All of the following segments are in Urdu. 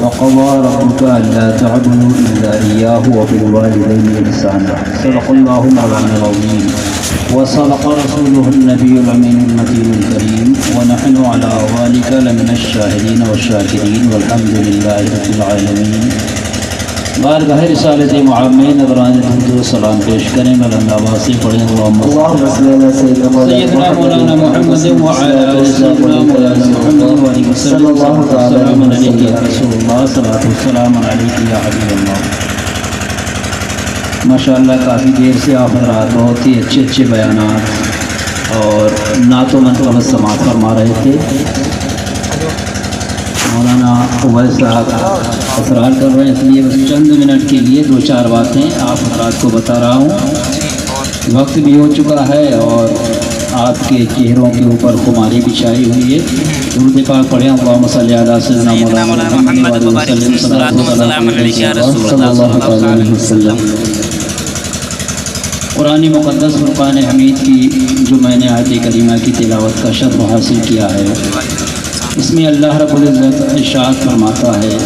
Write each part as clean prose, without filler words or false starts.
وقضى ربك ألا تعبدوا إلا إياه وبالوالدين إحسانا. صدق الله مولانا العظيم وصدق رسوله النبي الأمين المتين الكريم ونحن على ذلك لمن الشاهدين والشاكرين والحمد لله رب العالمين. بارگاہ رسالت معاب میں نظران درود و سلام پیش کریں مولانا عباسی پڑھیں اللہم سیدنا مولانا محمد وعلی آل سیدنا مولانا محمد وعلی وسلم السلام علیکم یا رسول اللہ صلاۃ والسلام علیکم یا حبیب اللہ. ماشاءاللہ کافی دیر سے آپ حضرات بہت ہی اچھے بیانات اور نعت و منقبت سماعت فرما رہے تھے. مولانا عبید صاحب اسرار کر رہے ہیں، اس لیے بس چند منٹ کے لیے دو چار باتیں آپ حضرات کو بتا رہا ہوں. وقت بھی ہو چکا ہے اور آپ کے چہروں کے اوپر خماری بچھائی ہوئی ہے. درود پاک پڑھیں اللہم صلی علی سیدنا مولانا محمد صلی اللہ علیہ وسلم. قرآن مقدس فرقان حمید کی جو میں نے آیت کریمہ کی تلاوت کا شرف حاصل کیا ہے، اس میں اللہ رب العزت ارشاد فرماتا ہے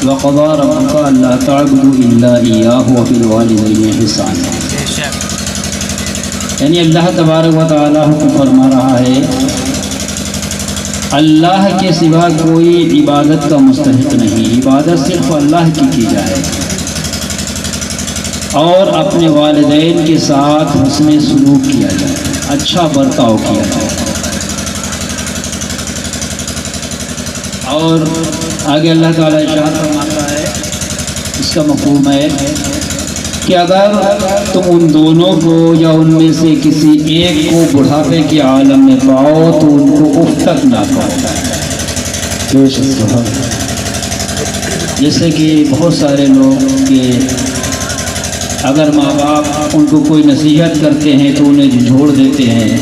وَقَضَى رَبُّكَ أَلَّا تَعْبُدُوا إِلَّا إِيَّاهُ وَبِالْوَالِدَيْنِ إِحْسَانًا. یعنی اللہ تبارک و تعالیٰ حکم فرما رہا ہے اللہ کے سوا کوئی عبادت کا مستحق نہیں، عبادت صرف اللہ کی جائے اور اپنے والدین کے ساتھ حسن سلوک کیا جائے، اچھا برتاؤ کیا جائے. اور آگے اللہ تعالیٰ ارشاد فرماتا ہے، اس کا مفہوم ہے کہ اگر تم ان دونوں کو یا ان میں سے کسی ایک کو بڑھاپے کے عالم میں پاؤ تو ان کو اف تک نہ کہو. جیسے کہ بہت سارے لوگ کہ اگر ماں باپ ان کو کوئی نصیحت کرتے ہیں تو انہیں جھوڑ دیتے ہیں،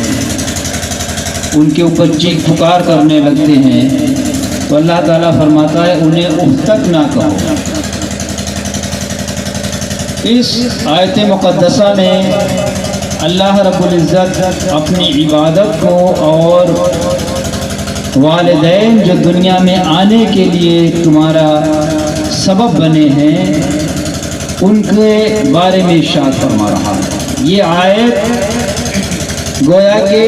ان کے اوپر چیخ پکار کرنے لگتے ہیں. تو اللہ تعالیٰ فرماتا ہے انہیں اف تک نہ کہو. اس آیت مقدسہ میں اللہ رب العزت اپنی عبادت کو اور والدین جو دنیا میں آنے کے لیے تمہارا سبب بنے ہیں ان کے بارے میں ارشاد فرما رہا ہے. یہ آیت گویا کہ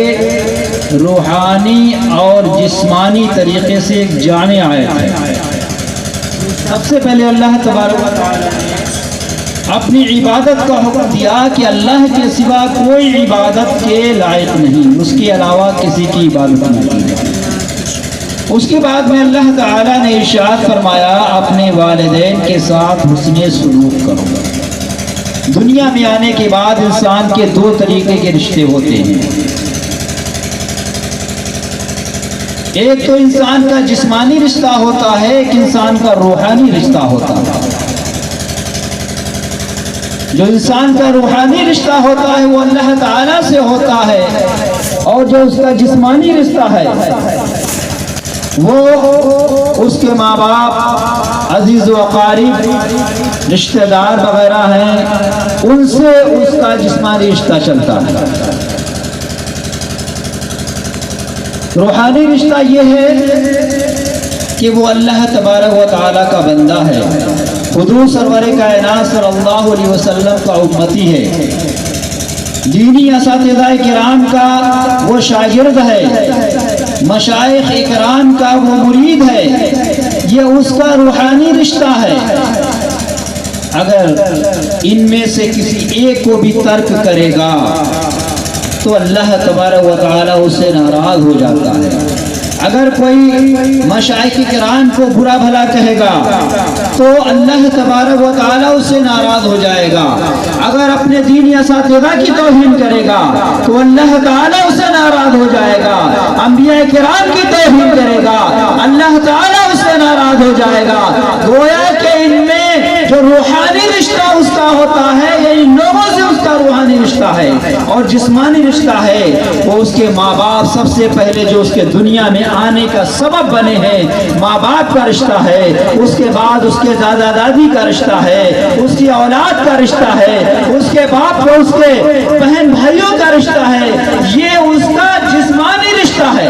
روحانی اور جسمانی طریقے سے ایک جامع آیت ہے. سب سے پہلے اللہ تبارک و تعالی نے اپنی عبادت کا حکم دیا کہ اللہ کے سوا کوئی عبادت کے لائق نہیں، اس کے علاوہ کسی کی عبادت نہیں کی. اس کے بعد میں اللہ تعالی نے ارشاد فرمایا اپنے والدین کے ساتھ حسن سلوک کرو. دنیا میں آنے کے بعد انسان کے دو طریقے کے رشتے ہوتے ہیں. ایک تو انسان کا جسمانی رشتہ ہوتا ہے، ایک انسان کا روحانی رشتہ ہوتا ہے. جو انسان کا روحانی رشتہ ہوتا ہے وہ اللہ تعالیٰ سے ہوتا ہے، اور جو اس کا جسمانی رشتہ ہے وہ اس کے ماں باپ، عزیز و اقارب، رشتہ دار وغیرہ ہیں، ان سے اس کا جسمانی رشتہ چلتا ہے. روحانی رشتہ یہ ہے کہ وہ اللہ تبارک و تعالیٰ کا بندہ ہے، حضور سرور کائنات صلی اللہ علیہ وسلم کا امتی ہے، دینی اساتذہ کرام کا وہ شاگرد ہے، مشائخ اکرام کا وہ مرید ہے. یہ اس کا روحانی رشتہ ہے. اگر ان میں سے کسی ایک کو بھی ترک کرے گا تو اللہ تبارک و تعالیٰ اس سے ناراض ہو جاتا ہے. اگر کوئی مشائخ کرام کو برا بھلا کہے گا تو اللہ تبارک و تعالیٰ اس سے ناراض ہو جائے گا. اگر اپنے دینی اساتذہ کی توہین کرے گا تو اللہ تعالیٰ اس سے ناراض ہو جائے گا. انبیاء کرام کی توہین کرے گا اللہ تعالیٰ اس سے ناراض ہو جائے گا. گویا کہ ان میں جو روحانی رشتہ اس کا ہوتا ہے یہ ان لوگوں سے اس کا روحانی رشتہ ہے، اور جسمانی رشتہ ہے وہ اس کے ماں باپ، سب سے پہلے جو اس کے دنیا میں آنے کا سبب بنے ہیں ماں باپ کا رشتہ ہے. اس کے بعد اس کے دادا دادی کا رشتہ ہے، اس کی اولاد کا رشتہ ہے، اس کے باپ کو اس کے بہن بھائیوں کا رشتہ ہے. یہ اس کا جسمانی رشتہ ہے.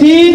3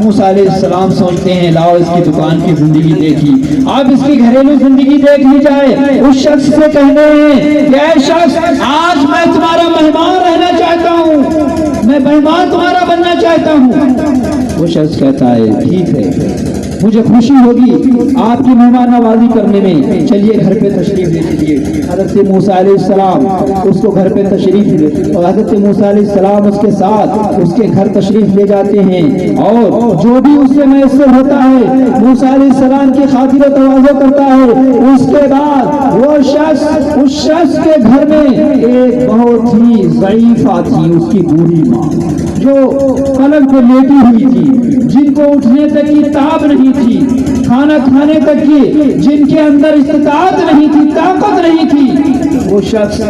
موسیٰ علیہ السلام سوچتے ہیں لاؤ اس کی دکان کی زندگی دیکھی، اب اس کی گھریلو زندگی دیکھ لی جائے۔ اس شخص سے کہنے ہیں کہ اے شخص آج میں تمہارا مہمان رہنا چاہتا ہوں، میں مہمان تمہارا بننا چاہتا ہوں۔ وہ شخص کہتا ہے ٹھیک ہے، مجھے خوشی ہوگی آپ کی مہمان نوازی کرنے میں، چلیے گھر پہ تشریف لے لیجیے۔ حضرت موسیٰ علیہ السلام اس کو گھر پہ تشریف لے، اور حضرت موسیٰ علیہ السلام اس کے ساتھ اس کے گھر تشریف لے جاتے ہیں، اور جو بھی اس سے میسر ہوتا ہے موسیٰ علیہ السلام کی خاطر و تواضع کرتا ہے۔ اس کے بعد وہ شخص اس شخص کے گھر میں ایک بہت ہی ضعیفہ تھی، اس کی بوڑھی ماں جو پلنگ پہ لیٹی ہوئی تھی، جن کو اٹھنے تک کی تاب نہیں تھی، کھانا کھانے تک کی جن کے اندر استطاعت نہیں تھی، طاقت نہیں تھی۔ وہ شخص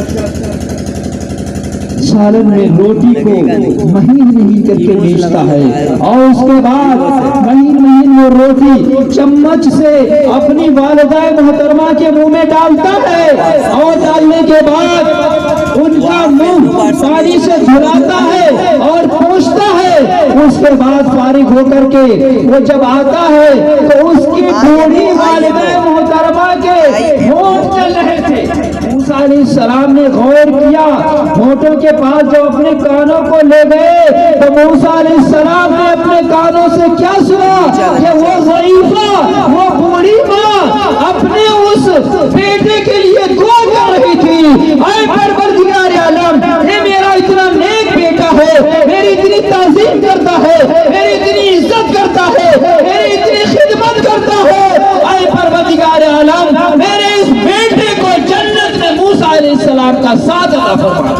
سالن میں روٹی کو مہین مہین کر کے بیچتا ہے، اور اس کے بعد مہین مہین وہ روٹی چمچ سے اپنی والدہ محترمہ کے منہ میں ڈالتا ہے، اور ڈالنے کے بعد ان کا منہ پانی سے دھلاتا ہے اور پوچھتا ہے۔ اس کے بعد فارغ ہو کر کے وہ جب آتا ہے تو اس کی بوڑھی والدہ محترمہ کے ہونٹ چل رہے تھے۔ موسیٰ علیہ السلام نے غور کیا، ہونٹوں کے پاس جب اپنے کانوں کو لے گئے تو موسیٰ علیہ السلام نے اپنے کانوں سے کیا سنا کہ وہ ضعیفہ، وہ بوڑھی ماں اپنے اس بیٹے کے لیے دعا کر رہی تھی، اے پروردگار عالم، اے میرا اتنا نیک بیٹا ہے، میری اتنی تعظیم کرتا ہے، میری اتنی عزت کرتا ہے، میری اتنی خدمت کرتا ہے، اے پروردگار عالم میرے اس بیٹے کو جنت میں موسیٰ علیہ السلام کا ساتھ عطا فرما۔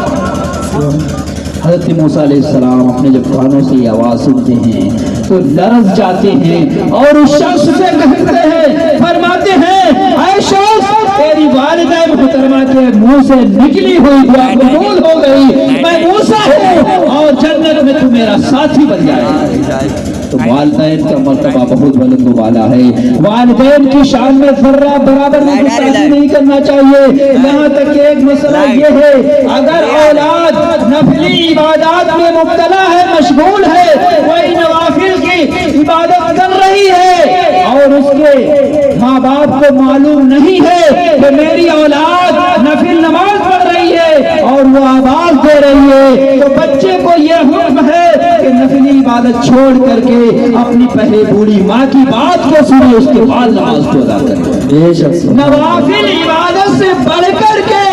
حضرت موسیٰ علیہ السلام اپنے جب کانوں سے یہ آواز سنتے ہیں تو لرز جاتے ہیں، اور اس شخص سے کہتے ہیں، فرماتے ہیں اے شخص تیری والدہ محترمہ کے منہ سے نکلی ہوئی دعا قبول ہو گئی، میں موسیٰ ہوں اور جنت میں تو میرا ساتھی بن جائے۔ تو والدین کا مرتبہ بہت بلند و بالا ہے، والدین کی شان میں ذرہ برابر میں گستاخی نہیں کرنا چاہیے۔ یہاں تک کہ ایک مسئلہ یہ ہے اگر اولاد نفلی عبادات میں مبتلا ہے، مشغول ہے، وہی نوافل کی عبادت کر رہی ہے، اور اس کے ماں باپ کو معلوم نہیں ہے کہ میری اولاد نفل نماز پڑھ رہی ہے اور وہ آواز دے رہی ہے، تو بچے کو یہ حکم ہے کہ نفلی عبادت چھوڑ کر کے اپنی پہلے بوڑھی ماں کی بات کو سنے، اس کے بعد نماز کو ادا کرے۔ نوافل عبادت سے بڑھ کر کے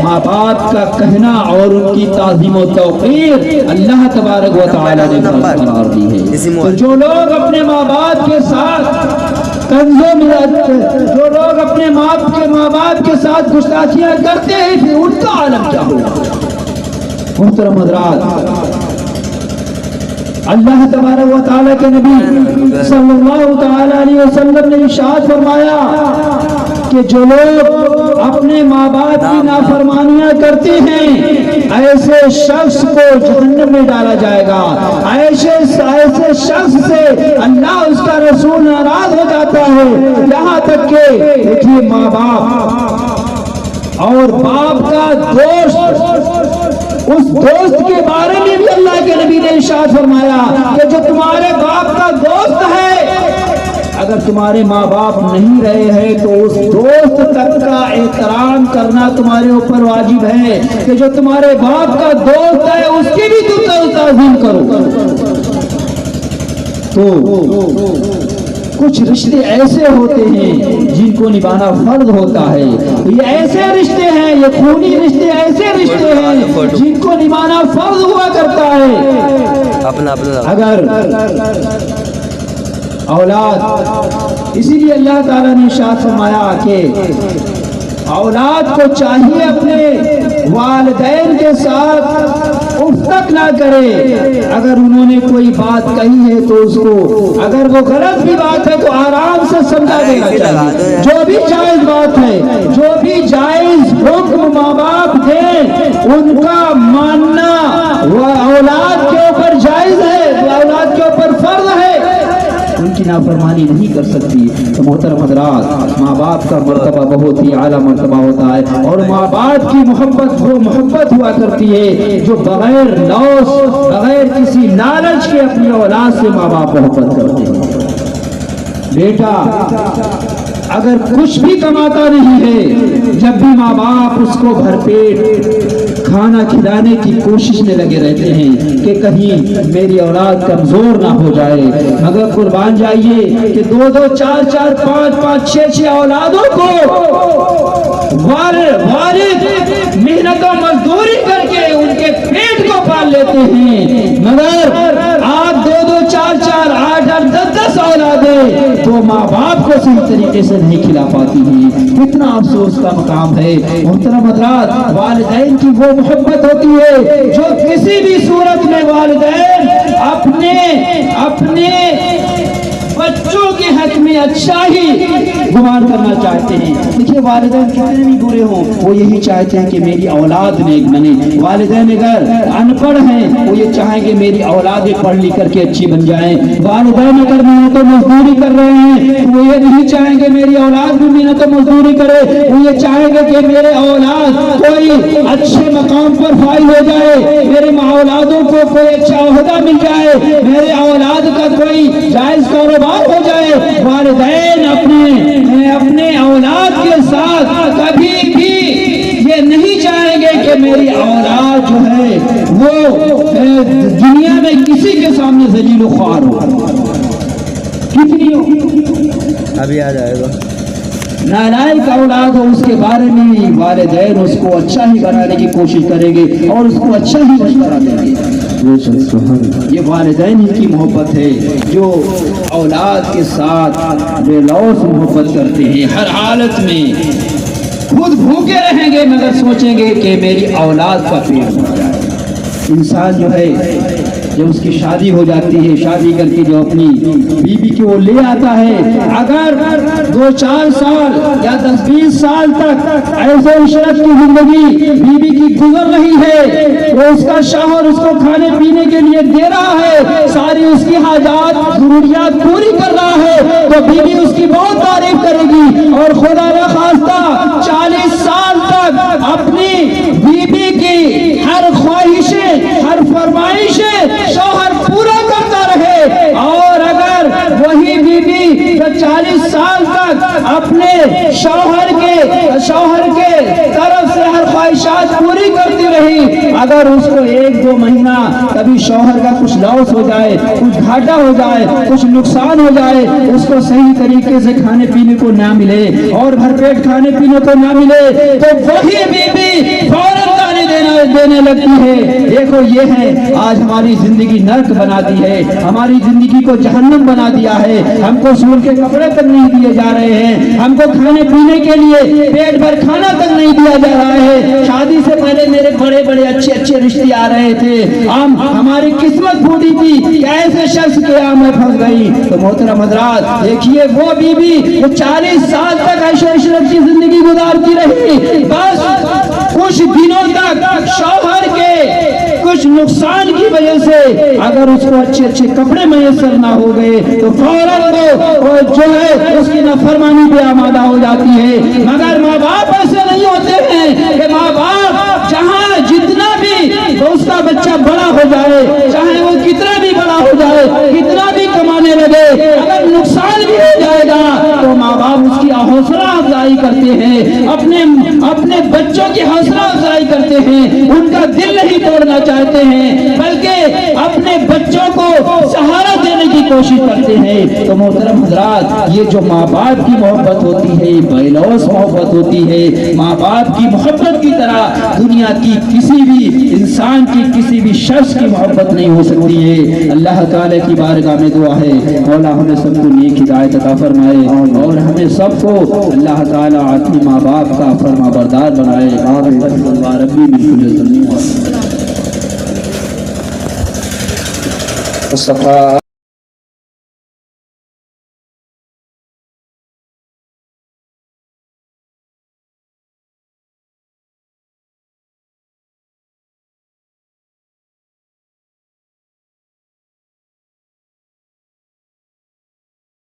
ماں باپ کا کہنا اور ان کی تعظیم و توقیر اللہ تبارک و تعالی نے فرض قرار دی ہے۔ تو جو لوگ اپنے ماں باپ کے ساتھ کنزوں میں، جو لوگ اپنے ماں باپ کے ساتھ گستاخیاں کرتے ہیں، پھر ان کا عالم کیا ہوگا؟ محترم حضرات، اللہ تبارک و تعالیٰ کے نبی صلی اللہ تعالیٰ علیہ وسلم نے ارشاد فرمایا کہ جو لوگ اپنے ماں باپ کی نافرمانیاں کرتے ہیں ایسے شخص کو جہنم میں ڈالا جائے گا، ایسے شخص سے اللہ اس کا رسول ناراض ہو جاتا ہے۔ یہاں تک کہ دیکھیے ماں باپ اور باپ کا دوست، اس دوست کے بارے میں بھی اللہ کے نبی نے ارشاد فرمایا کہ جو تمہارے باپ کا دوست ہے، اگر تمہارے ماں باپ نہیں رہے ہیں تو اس دوست تک کا احترام کرنا تمہارے اوپر واجب ہے، کہ جو تمہارے باپ کا دوست ہے اس کی بھی تم تعظیم کرو۔ تو کچھ رشتے ایسے ہوتے ہیں جن کو نبھانا فرض ہوتا ہے، یہ ایسے رشتے ہیں، یہ خونی رشتے ایسے رشتے ہیں جن کو نبھانا فرض ہوا کرتا ہے۔ اگر اولاد، اسی لیے اللہ تعالیٰ نے ارشاد فرمایا کہ اولاد کو چاہیے اپنے والدین کے ساتھ اف تک نہ کرے، اگر انہوں نے کوئی بات کہی ہے تو اس کو، اگر وہ غلط بھی بات ہے تو آرام سے سمجھا دینا چاہیے۔ جو بھی جائز بات ہے، جو بھی جائز حکم ماں باپ دیں ان کا ماننا وہ اولاد کے اوپر جائز ہے، اولاد کے اوپر فرض ہے۔ ان کی کی نافرمانی نہیں کر سکتی۔ تو محترم حضرات، ماں باپ کا مرتبہ بہت ہی اعلیٰ مرتبہ ہوتا ہے، اور ماں باپ کی محبت وہ محبت ہوا کرتی ہے جو بغیر لوس، بغیر کسی لالچ کے اپنی اولاد سے ماں باپ محبت کرتے ہیں۔ بیٹا اگر کچھ بھی کماتا نہیں ہے، جب بھی ماں باپ اس کو بھر پیٹ کھانا کھلانے کی کوشش میں لگے رہتے ہیں کہ کہیں میری اولاد کمزور نہ ہو جائے، مگر قربان جائیے کہ 2 4 4 5 5 6 اولادوں کو والد محنت و مزدوری کر کے ان کے پیٹ کو پال لیتے ہیں، مگر آپ 2 4 4 8 8 10 10 اولادیں تو ماں باپ کو صحیح طریقے سے نہیں کھلا پاتی ہیں۔ کتنا افسوس کا مقام ہے۔ محترم حضرات، والدین کی وہ محبت ہوتی ہے جو کسی بھی صورت میں والدین اپنے بچوں کے حق میں اچھا ہی گمان کرنا چاہتے ہیں۔ دیکھیے والدین کتنے بھی برے ہوں، وہ یہی چاہتے ہیں کہ میری اولاد نیک بنے۔ والدین اگر ان پڑھ ہیں، وہ یہ چاہیں گے میری اولادیں پڑھ لکھ کر کے اچھی بن جائیں۔ والدین اگر محنت و مزدوری کر رہے ہیں، وہ یہ نہیں چاہیں گے میری اولاد بھی محنت و مزدوری کرے، وہ یہ چاہیں گے کہ میرے اولاد کوئی اچھے مقام پر فائز ہو جائے، میرے اولادوں کو کوئی اچھا عہدہ مل جائے، میرے اولاد کا کوئی جائز کاروبار ہو جائے۔ والدین اپنے اولاد کے ساتھ کبھی بھی یہ نہیں چاہیں گے کہ میری اولاد جو ہے وہ دنیا میں کسی کے سامنے ذلیل و خوار ہو۔ کتنی ابھی آ جائے گا نالائق اولاد ہو، اس کے بارے میں والدین اس کو اچھا ہی بنانے کی کوشش کریں گے اور اس کو اچھا ہی مشورہ دیں گے۔ یہ والدین ہی کی محبت ہے جو اولاد کے ساتھ بے لوث محبت کرتے ہیں، ہر حالت میں خود بھوکے رہیں گے مگر سوچیں گے کہ میری اولاد کا پیٹ بھر جائے۔ انسان جو ہے جب اس کی شادی ہو جاتی ہے، شادی کر کے جو اپنی بیوی کی وہ لے آتا ہے، اگر 2 4 سال یا 10 20 سال تک ایسے عشرت کی زندگی بیوی کی گزر رہی ہے، وہ اس کا شوہر اس کو کھانے پینے کے لیے دے رہا ہے، ساری اس کی حاجات ضروریات پوری کر رہا ہے، تو بیوی اس کی بہت تعریف کرے گی، اور خدا نخواستہ 40 سال تک اپنی بیوی کی ہر خواہشیں، ہر فرمائشیں شوہر پورا کرتا رہے، اور اگر وہی بیوی 40 سال تک اپنے شوہر کے طرف سے ہر خواہشات پوری کرتی رہی، اگر اس کو 1 2 مہینہ کبھی شوہر کا کچھ لاس ہو جائے، کچھ گھاٹا ہو جائے، کچھ نقصان ہو جائے، اس کو صحیح طریقے سے کھانے پینے کو نہ ملے اور بھر پیٹ کھانے پینے کو نہ ملے، تو وہی بیوی فوراً گالی دینے لگتی ہے۔ دیکھو یہ ہے آج ہماری زندگی نرک بنا دی ہے، ہماری زندگی کو جہنم بنا دیا ہے، ہم کو سول کے کپڑے تک نہیں دیے جا رہے ہیں، ہم کو کھانے پینے کے لیے پیٹ بھر کھانا تک نہیں دیا جا رہا ہے۔ شادی سے پہلے میرے بڑے بڑے اچھے اچھے رشتے آ رہے تھے، ہماری قسمت پھوٹی تھی کہ ایسے شخص کے یہاں میں پھنس گئی۔ تو محترم حضرات دیکھیے وہ بیوی جو 40 سال تک عیش و عشرت کی زندگی گزارتی رہی، بس کچھ دنوں تک شوہر کے کچھ نقصان کی وجہ سے اگر اس کو اچھے اچھے کپڑے میسر نہ ہو گئے تو فوراً وہ جو ہے اس کی نافرمانی پہ آمادہ ہو جاتی ہے۔ مگر ماں باپ ایسے نہیں ہوتے ہیں کہ ماں باپ جہاں جتنا بھی اس کا بچہ بڑا ہو جائے، چاہے وہ کتنا بھی بڑا ہو جائے، کتنا بھی کمانے لگے، اگر نقصان بھی ہو جائے گا تو ماں باپ اس کی حوصلہ افزائی کرتے ہیں، اپنے بچوں کی حوصلہ افزائی کرتے ہیں، ان کا دل نہیں توڑنا چاہتے ہیں بلکہ اپنے بچوں کو سہارا دینے کی کوشش کرتے ہیں۔ تو محترم حضرات یہ جو ماں باپ کی محبت ہوتی ہے، بے لوث محبت ہوتی ہے، ماں باپ کی محبت کی طرح دنیا کی کسی بھی انسان کی کسی بھی شخص کی محبت نہیں ہو سکتی ہے۔ اللہ تعالیٰ کی بارگاہ میں دعا ہے مولا ہمیں سب کو نیک ہدایت عطا فرمائے اور ہمیں سب کو اللہ تعالیٰ اپنے ماں باپ کا فرما بردار بنائے۔ ربی من کل ذنب